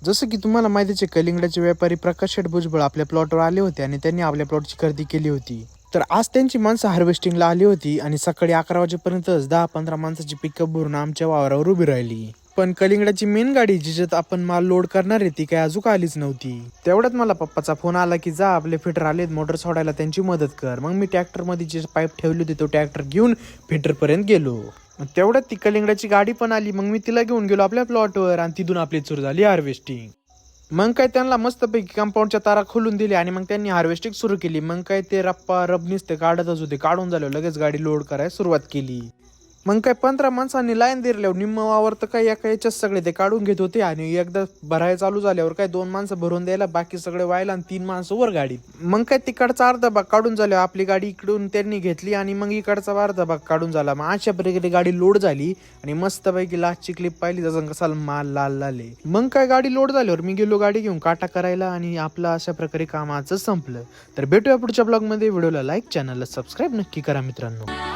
जसं की तुम्हाला माहितीच आहे, कलिंगडाचे व्यापारी प्रकाश शेठ भुजबळ आपल्या प्लॉटवर आले होते आणि त्यांनी आपल्या प्लॉटची खरेदी केली होती. तर आज त्यांची माणसं हार्वेस्टिंगला आली होती आणि सकाळी 11 वाजेपर्यंतच 10-15 माणसाची पिकअप भरून आमच्या वावरावर उभी राहिली. पण कलिंगडाची मेन गाडी जिच्यात आपण माल लोड करणार आहे ती काय अजून आलीच नव्हती. तेवढ्यात मला पप्पाचा फोन आला की जा आपले फिटर आलेत मोटर सोडायला, त्यांची मदत कर. मग मी ट्रॅक्टरमध्ये जे पाईप ठेवली होती तो ट्रॅक्टर घेऊन फिटरपर्यंत गेलो. मग तेवढ्यात ती कलिंगडाची गाडी पण आली. मग मी तिला घेऊन गेलो आपल्या प्लॉटवर आणि तिथून आपली सुरू झाली हार्वेस्टिंग. मग काय त्यांना मस्तपैकी कंपाऊंडच्या तारा खोलून दिली आणि मग त्यांनी हार्वेस्टिंग सुरू केली. मग काय ते रप्पा रबनीच ते काढतच होते, काढून झालं लगेच गाडी लोड करायला सुरुवात केली. मग काय 15 माणसांनी लाईन दिल्यावर निम्म वावर तर काय एका याच्यात सगळे ते काढून घेत होते आणि एकदा भरायला चालू झाल्यावर काय 2 माणसं भरून द्यायला, बाकी सगळे व्हायला आणि 3 माणसं वर गाडीत. मग काय तिकडचा अर्धा भाग काढून झाल्यावर आपली गाडी इकडून त्यांनी घेतली आणि मग इकडचा अर्धा भाग काढून झाला. मग अशा प्रकारे गाडी लोड झाली आणि मस्तपैकी लास्टची क्लिप पाहिली जसं कसा माल लाल लाल आहे. मग काय गाडी लोड झाल्यावर मी गेलो गाडी घेऊन काटा करायला आणि आपलं अशा प्रकारे कामाचं संपलं. तर भेटूया पुढच्या ब्लॉगमध्ये. व्हिडिओला लाईक, चॅनलला सबस्क्राईब नक्की करा मित्रांनो.